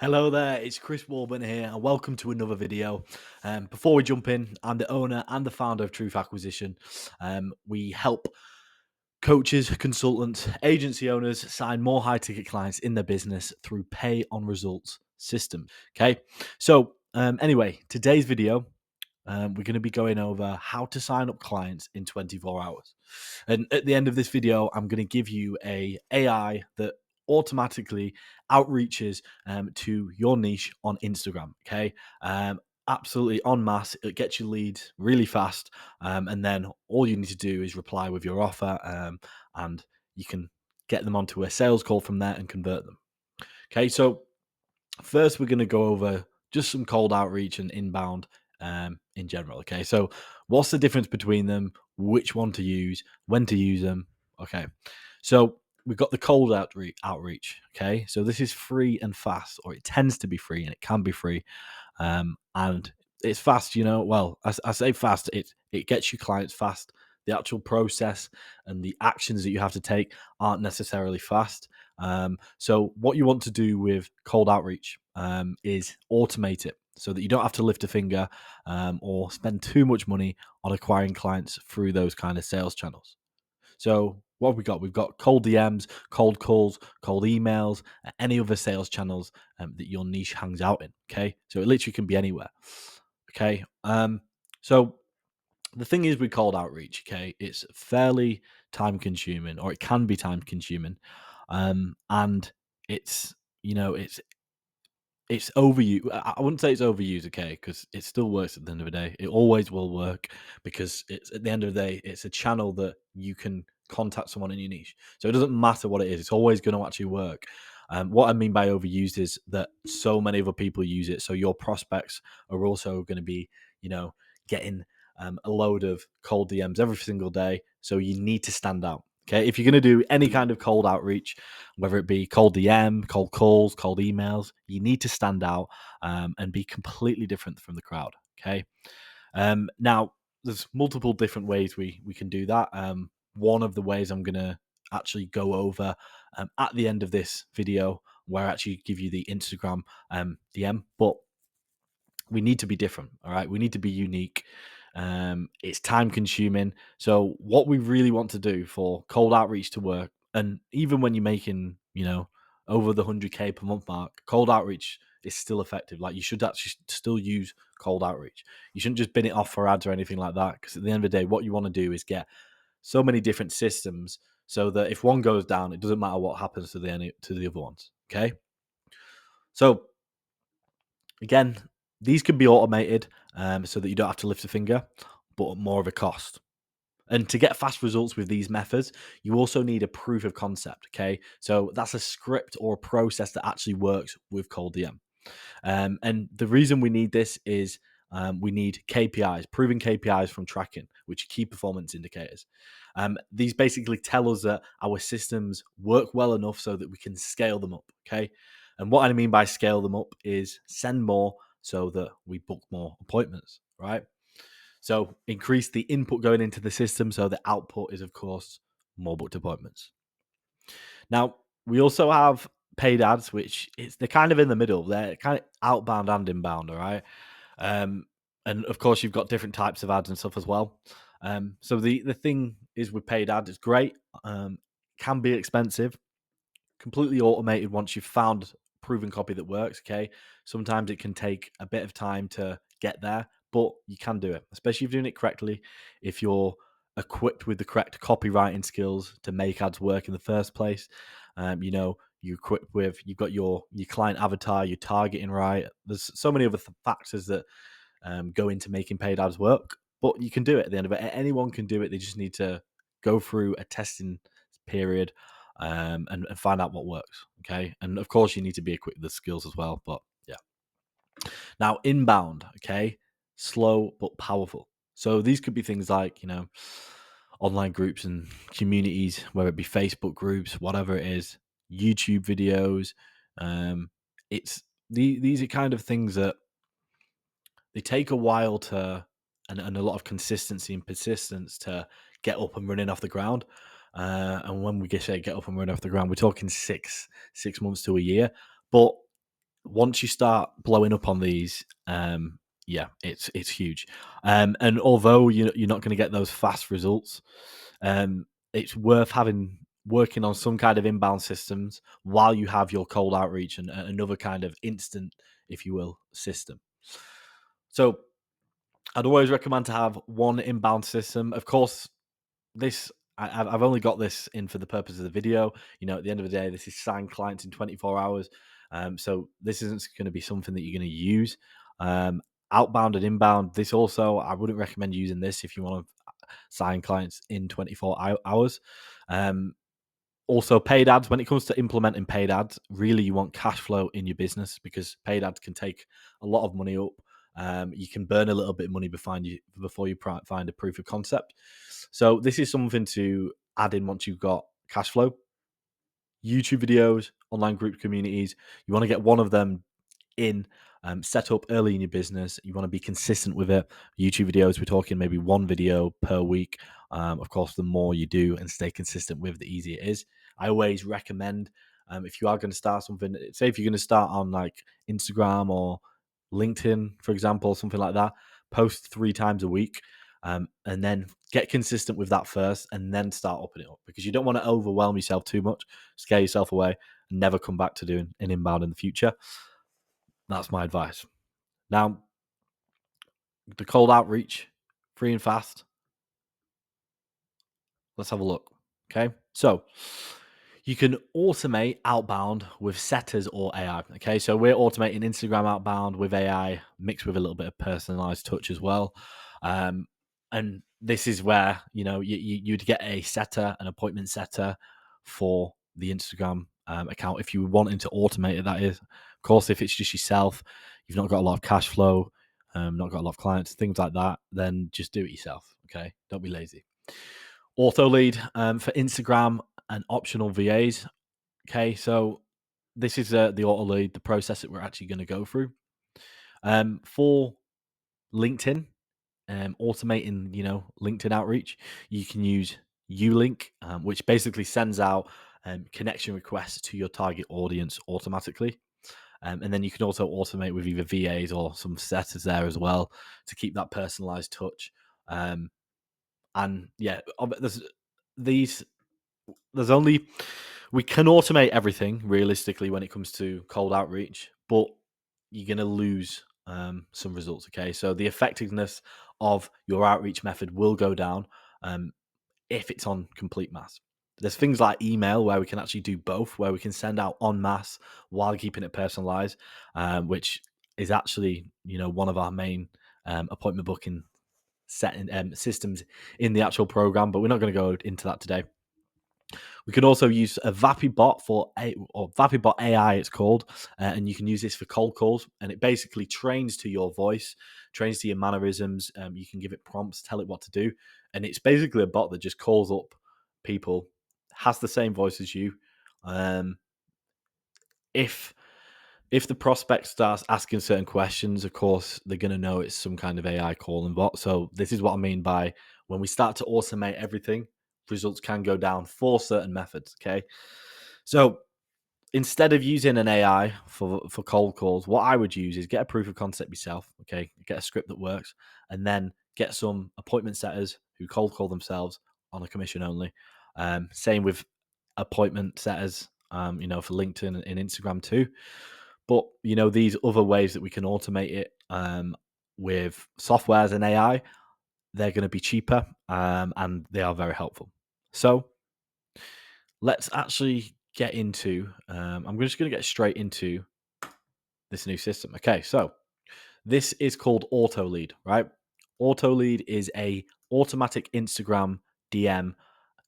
Hello there, it's Chris Warburton here, and welcome to another video. Before we jump in, I'm the owner and the founder of Truth Acquisition. We help coaches, consultants, agency owners sign more high ticket clients in their business through pay on results system. Okay, anyway, today's video, we're going to be going over how to sign up clients in 24 hours. And at the end of this video, I'm going to give you a AI that automatically outreaches to your niche on Instagram. Okay. Absolutely en masse. It gets you leads really fast. And then all you need to do is reply with your offer, and you can get them onto a sales call from there and convert them. Okay. So first, we're going to go over just some cold outreach and inbound in general. Okay, so what's the difference between them? Which one to use? When to use them? Okay, so we've got the cold outreach. Okay, so this is free and fast, or it tends to be free, and it can be free, and it's fast. Well, I say fast. It gets you clients fast. The actual process and the actions that you have to take aren't necessarily fast. So what you want to do with cold outreach is automate it so that you don't have to lift a finger or spend too much money on acquiring clients through those kind of sales channels. So what have we got? We've got cold DMs, cold calls, cold emails, any other sales channels that your niche hangs out in. Okay, so it literally can be anywhere. Okay, so the thing is with cold outreach, okay, it's fairly time consuming, or it can be time consuming, and it's it's overused. I wouldn't say it's overused, okay, because it still works at the end of the day. It always will work because it's at the end of the day, it's a channel that you can contact someone in your niche. So it doesn't matter what it is; it's always going to actually work. What I mean by overused is that so many other people use it, so your prospects are also going to be, getting a load of cold DMs every single day. So you need to stand out. Okay, if you're going to do any kind of cold outreach, whether it be cold DM, cold calls, cold emails, you need to stand out and be completely different from the crowd. Okay. Now, there's multiple different ways we can do that. One of the ways I'm going to actually go over at the end of this video, where I actually give you the Instagram DM, but we need to be different. All right. We need to be unique. It's time consuming. So, what we really want to do for cold outreach to work, and even when you're making, over the 100K per month mark, cold outreach is still effective. Like, you should actually still use cold outreach. You shouldn't just bin it off for ads or anything like that. Because at the end of the day, what you want to do is get so many different systems so that if one goes down, it doesn't matter what happens to the other ones. Okay. So, again, these can be automated so that you don't have to lift a finger, but more of a cost. And to get fast results with these methods, you also need a proof of concept. Okay. So that's a script or a process that actually works with Cold DM. And the reason we need this is we need KPIs, proven KPIs from tracking, which are key performance indicators. These basically tell us that our systems work well enough so that we can scale them up. Okay. And what I mean by scale them up is send more so that we book more appointments, right? So increase the input going into the system so the output is, of course, more booked appointments. Now, we also have paid ads, which they're kind of in the middle. They're kind of outbound and inbound, all right? Um, and of course, you've got different types of ads and stuff as well. So the thing is with paid ads, it's great. Can be expensive, completely automated once you've found proven copy that works. Okay. Sometimes it can take a bit of time to get there, but you can do it, especially if you're doing it correctly. If you're equipped with the correct copywriting skills to make ads work in the first place, you're equipped with, you've got your client avatar, your targeting right. There's so many other factors that go into making paid ads work, but you can do it at the end of it. Anyone can do it. They just need to go through a testing period and find out what works. Okay. And of course, you need to be equipped with the skills as well. But yeah. Now, inbound, okay, slow but powerful. So these could be things like, online groups and communities, whether it be Facebook groups, whatever it is, YouTube videos. Um, it's these are kind of things that they take a while to, and a lot of consistency and persistence to get up and running off the ground. And when we say get up and running off the ground, we're talking six months to a year. But Once you start blowing up on these, yeah, it's huge. And although you're not going to get those fast results, it's worth having working on some kind of inbound systems while you have your cold outreach and another kind of instant, if you will, system. So I'd always recommend to have one inbound system. Of course, this I've only got this in for the purpose of the video. At the end of the day, this is signed clients in 24 hours. So this isn't going to be something that you're going to use. Um, Outbound and inbound. This also, I wouldn't recommend using this if you want to sign clients in 24 hours. Also, paid ads. When it comes to implementing paid ads, really you want cash flow in your business because paid ads can take a lot of money up. You can burn a little bit of money before you find a proof of concept. So this is something to add in once you've got cash flow. YouTube videos, online group communities. You want to get one of them in, set up early in your business. You want to be consistent with it. YouTube videos, we're talking maybe one video per week. Of course, the more you do and stay consistent with, the easier it is. I always recommend if you are going to start something, say if you're going to start on like Instagram or LinkedIn, for example, something like that, post 3 times a week. And then get consistent with that first and then start upping it up because you don't want to overwhelm yourself too much, scare yourself away, and never come back to doing an inbound in the future. That's my advice. Now, the cold outreach, free and fast. Let's have a look. Okay. So you can automate outbound with setters or AI. Okay. So we're automating Instagram outbound with AI mixed with a little bit of personalized touch as well. Um, and this is where, you'd get a setter, an appointment setter for the Instagram account if you wanted to automate it. That is, of course, if it's just yourself, you've not got a lot of cash flow, not got a lot of clients, things like that, then just do it yourself. Okay. Don't be lazy. Auto lead for Instagram and optional VAs. Okay, so this is the auto lead, the process that we're actually going to go through. For LinkedIn, automating, LinkedIn outreach, you can use Ulink, which basically sends out connection requests to your target audience automatically. And then you can also automate with either VAs or some setters there as well to keep that personalized touch. And yeah, there's these there's only we can automate everything realistically when it comes to cold outreach, but you're going to lose some results. Okay, so the effectiveness of your outreach method will go down if it's on complete mass. There's things like email where we can actually do both, where we can send out en masse while keeping it personalized, which is actually one of our main appointment booking setting systems in the actual program, but we're not going to go into that today. We could also use a VapiBot or VapiBot AI, it's called, and you can use this for cold calls. And it basically trains to your voice, trains to your mannerisms. You can give it prompts, tell it what to do, and it's basically a bot that just calls up people, has the same voice as you. If if the prospect starts asking certain questions, of course, they're going to know it's some kind of AI calling bot. So this is what I mean by when we start to automate everything, results can go down for certain methods. Okay. So instead of using an AI for cold calls, what I would use is get a proof of concept yourself. Okay. Get a script that works and then get some appointment setters who cold call themselves on a commission only. Same with appointment setters, for LinkedIn and Instagram too. But these other ways that we can automate it with softwares and AI, they're going to be cheaper and they are very helpful. So let's actually get into. I'm just going to get straight into this new system. Okay, so this is called Auto Lead, right? Auto Lead is a automatic Instagram DM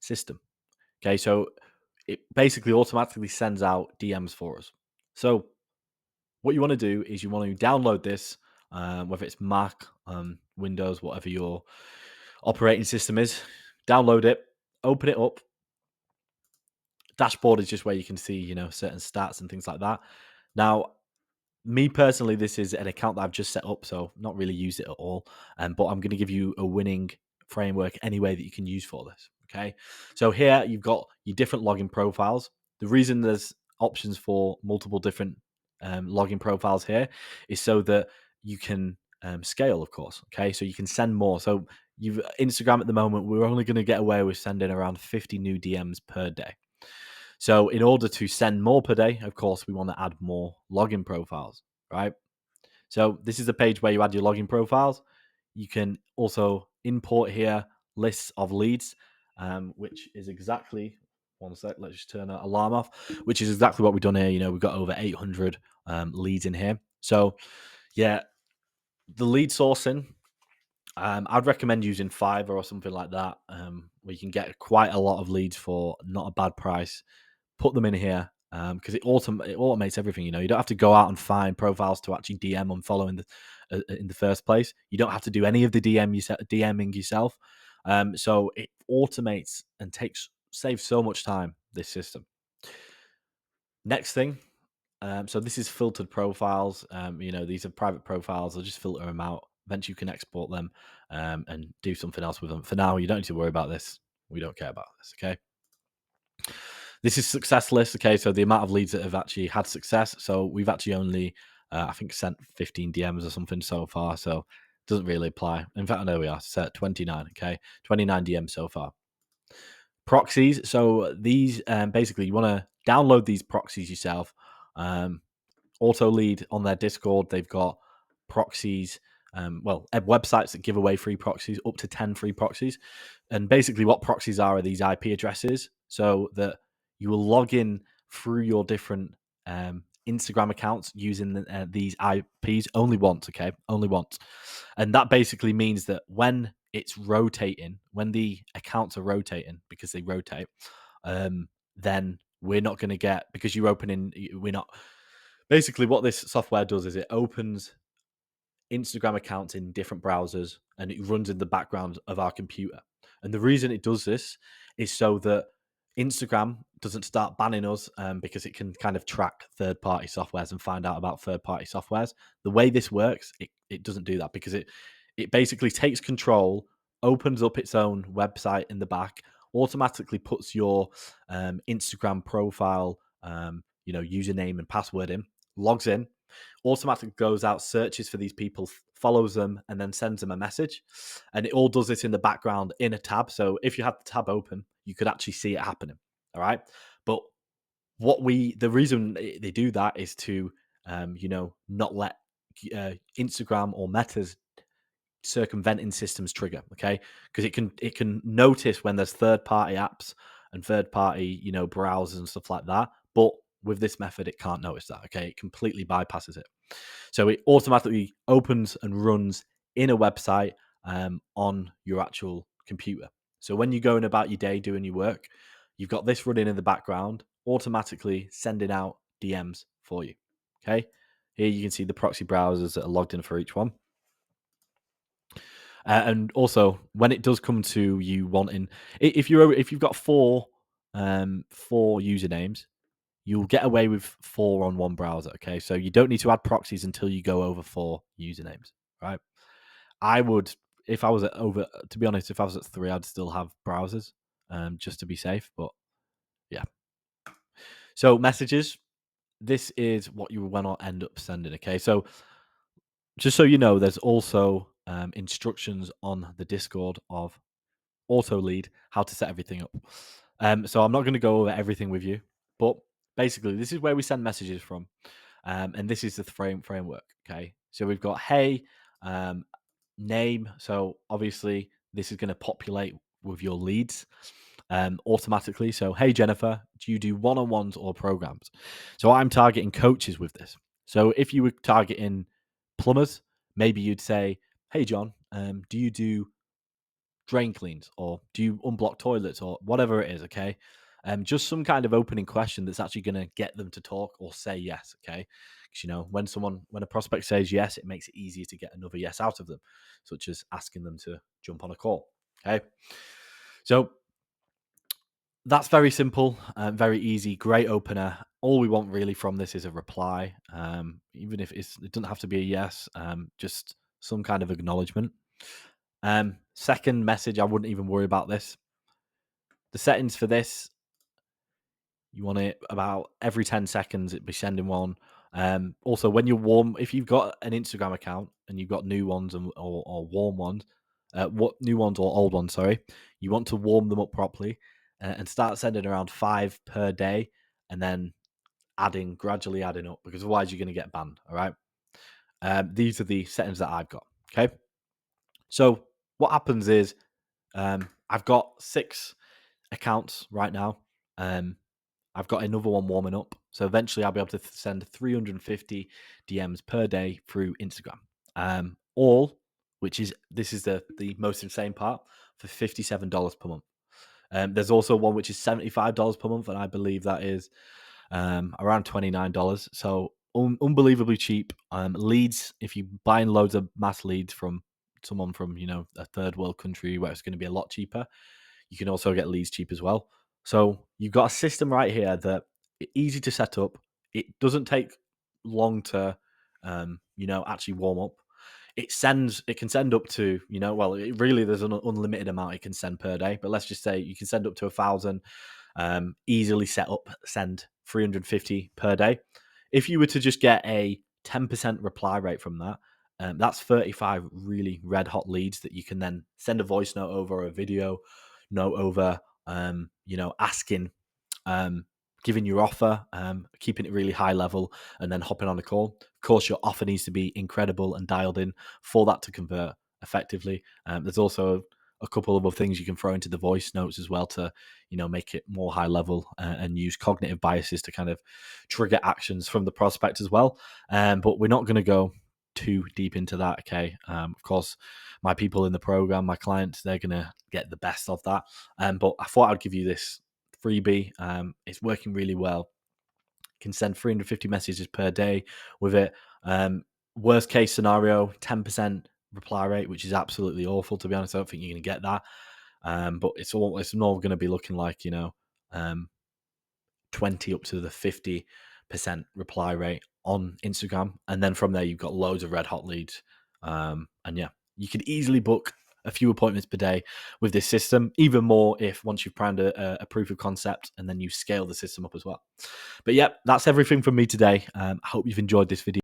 system. Okay, so it basically automatically sends out DMs for us. So what you want to do is you want to download this, whether it's Mac, Windows, whatever your operating system is. Download it, open it up. Dashboard is just where you can see, certain stats and things like that. Now, me personally, this is an account that I've just set up, so not really used it at all. But I'm going to give you a winning framework anyway that you can use for this. Okay, so here you've got your different login profiles. The reason there's options for multiple different login profiles here is so that you can scale, of course. Okay, so you can send more. So you've Instagram at the moment, we're only going to get away with sending around 50 new DMs per day. So in order to send more per day, of course, we want to add more login profiles, right? So this is a page where you add your login profiles. You can also import here lists of leads, which is exactly, one sec, let's just turn that alarm off, which is exactly what we've done here. We've got over 800 leads in here. So yeah, the lead sourcing, I'd recommend using Fiverr or something like that, where you can get quite a lot of leads for not a bad price. Put them in here because it automates everything. You don't have to go out and find profiles to actually DM and follow in the first place. You don't have to do any of the DMing yourself. So it automates and saves so much time. This system. Next thing. So this is filtered profiles. These are private profiles. I'll just filter them out. Eventually, you can export them and do something else with them. For now, you don't need to worry about this. We don't care about this. Okay. This is success list. Okay, so the amount of leads that have actually had success. So we've actually only, I think, sent 15 DMs or something so far. So it doesn't really apply. In fact, I know we are set 29. Okay, 29 DMs so far. Proxies. So these basically you want to download these proxies yourself. Auto Lead on their Discord, they've got proxies. Websites that give away free proxies, up to 10 free proxies. And basically, what proxies are these IP addresses, so that you will log in through your different Instagram accounts using these IPs only once, okay? Only once. And that basically means that when it's rotating, when the accounts are rotating, because they rotate, then we're not going to get, because you're opening, we're not. Basically, what this software does is it opens Instagram accounts in different browsers and it runs in the background of our computer. And the reason it does this is so that Instagram doesn't start banning us because it can kind of track third party softwares and find out about third party softwares. The way this works, it doesn't do that because it basically takes control, opens up its own website in the back, automatically puts your Instagram profile, username and password in, logs in, automatically goes out, searches for these people, follows them, and then sends them a message. And it all does this in the background in a tab. So if you had the tab open, you could actually see it happening. All right. But the reason they do that is to, not let Instagram or Meta's circumventing systems trigger. Okay. Because it can notice when there's third party apps and third party, browsers and stuff like that. But with this method, it can't notice that. Okay. It completely bypasses it. So it automatically opens and runs in a website on your actual computer. So when you're going about your day doing your work, you've got this running in the background, automatically sending out DMs for you. Okay. Here you can see the proxy browsers that are logged in for each one. And also, when it does come to you wanting, if you've got four usernames, you'll get away with 4 on one browser. Okay, so you don't need to add proxies until you go over 4 usernames, right? I would, if I was at over, to be honest, if I was at 3, I'd still have browsers, just to be safe. But yeah. So messages. This is what you want to end up sending. Okay, so just so you know, there's also instructions on the Discord of Auto Lead how to set everything up. So I'm not going to go over everything with you, but basically, this is where we send messages from. And this is the framework. Okay, so we've got hey, name. So obviously, this is going to populate with your leads automatically. So hey, Jennifer, do you do one-on-ones or programs? So I'm targeting coaches with this. So if you were targeting plumbers, maybe you'd say, hey, John, do you do drain cleans or do you unblock toilets or whatever it is? Okay. Just some kind of opening question that's actually going to get them to talk or say yes. Okay. Because, when a prospect says yes, it makes it easier to get another yes out of them, such as asking them to jump on a call. Okay. So that's very simple, very easy, great opener. All we want really from this is a reply, even if it doesn't have to be a yes, just some kind of acknowledgement. Second message, I wouldn't even worry about this. The settings for this, you want it about every 10 seconds, it'd be sending one. Also, when you're warm, if you've got an Instagram account and you've got new ones or warm ones, what new ones or old ones, sorry, you want to warm them up properly and start sending around 5 per day, and then gradually adding up, because otherwise you're going to get banned. All right. These are the settings that I've got. Okay. So what happens is I've got 6 accounts right now. I've got another one warming up. So eventually I'll be able to send 350 DMs per day through Instagram. All, which is this is the most insane part, for $57 per month. There's also one which is $75 per month, and I believe that is around $29. So unbelievably cheap. Leads, if you buying loads of mass leads from someone from a third world country where it's going to be a lot cheaper, you can also get leads cheap as well. So you've got a system right here that easy to set up. It doesn't take long to actually warm up. It can send up to, well, there's an unlimited amount it can send per day, but let's just say you can send up to 1,000. Easily set up, send 350 per day. If you were to just get a 10% reply rate from that, that's 35 really red hot leads that you can then send a voice note over, or a video note over, asking, giving your offer, keeping it really high level, and then hopping on a call. Of course, your offer needs to be incredible and dialed in for that to convert effectively. There's also a couple of other things you can throw into the voice notes as well to, make it more high level, and use cognitive biases to kind of trigger actions from the prospect as well. But we're not going to go too deep into that. Okay. Of course, my people in the program, my clients, they're going to get the best of that. But I thought I'd give you this freebie. It's working really well. You can send 350 messages per day with it. Worst case scenario, 10% reply rate, which is absolutely awful, to be honest. I don't think you're going to get that. But it's more going to be looking like, 20 up to the 50% reply rate on Instagram. And then from there, you've got loads of red hot leads. And yeah, you can easily book a few appointments per day with this system, even more if once you've primed a proof of concept and then you scale the system up as well. But yeah, that's everything from me today. I hope you've enjoyed this video.